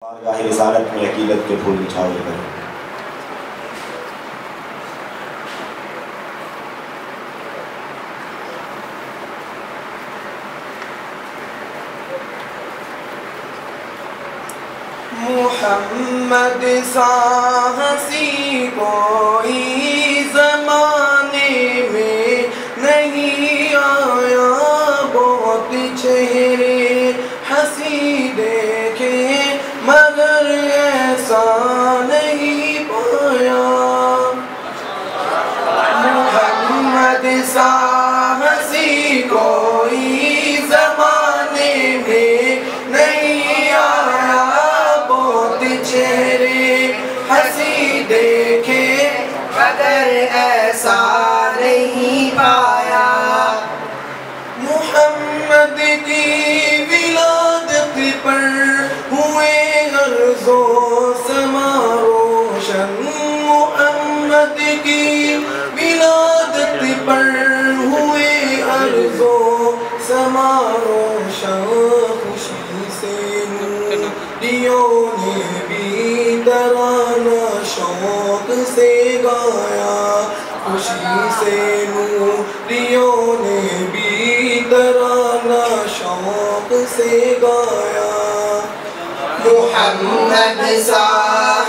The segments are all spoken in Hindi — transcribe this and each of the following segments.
बारगाह रिसालत में अकीदत के फूल बिछावे करें। मुहम्मद सा हंसी कोई ज़माने में नहीं आया, बहुत चेहरे हंसी देखे मगर ऐसा नहीं पाया। मुहम्मद सा हंसी कोई ज़माने में नहीं आया, बहुत चेहरे हंसी देखे मगर ऐसा नहीं पाया। मुहम्मद की विलादत पर हुए अर्ज़ो समा रोशन, मुहम्मद की विलादत पर हुए अर्ज़ो समा रोशन। खुशी से नूरियों ने भी तराना शौक से गाया, खुशी से नूरियों ने भी तराना शौक से गाया। मुहम्मद सा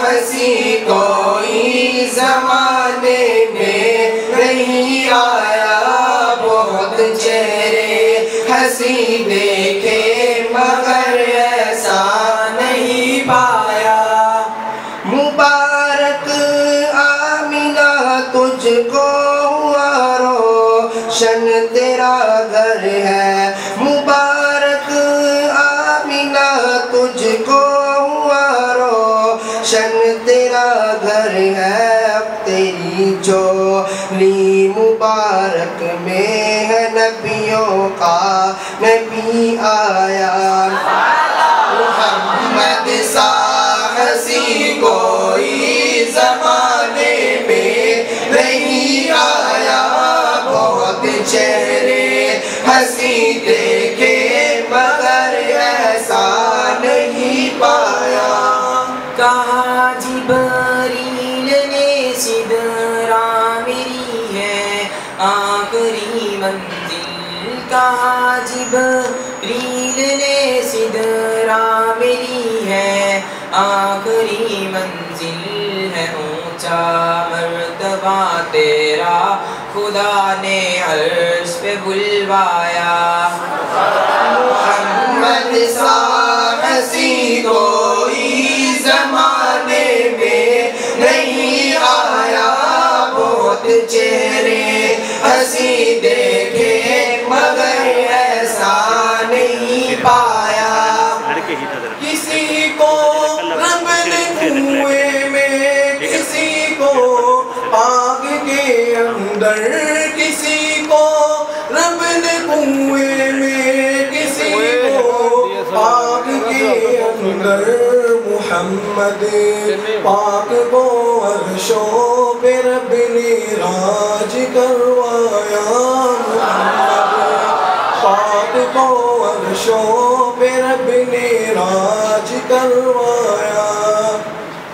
हंसी कोई ज़माने में नहीं आया, बहुत चेहरे हंसी देखे मगर ऐसा नहीं पाया। मुबारक आमिना तुझको हुआ रोशन तेरा घर है, मुबारक आमिना तुझको हुआ रोशन तेरा घर है। अब तेरी झोली मुबारक में है नबियों का नबी आया। मुहम्मद सा हंसी कोई ज़माने में नहीं आया, बहुत चेहरे हंसी देखे मगर ऐसा नहीं पाया। कहा जिब्रील ने सिदरा मेरी है आखिरी मंजिल, कहा जिब्रील ने सिदरा मेरी है आखिरी मंजिल है। ऊंचा मर्तबा तेरा खुदा ने अर्श पे बुलवाया। मुहम्मद सा हंसी कोई ज़माने में नहीं आया, बहुत चेहरे हंसी देखे मगर ऐसा नहीं पाया। किसी को रब ने कुएं में, किसी को आग के अंदर, किसी को रब ने कुएं में, किसी को आग के अंदर। मुहम्मद पाक को अर्शों पे रब ने राज करवाया, मुहम्मद पाक को अर्शों पे रब ने राज करवाया।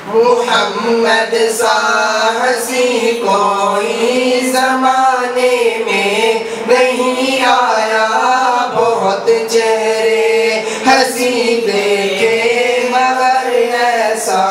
मुहम्मद सा हंसी कोई ज़माने में नहीं आया, बहुत चेहरे हंसी देखे मगर ऐसा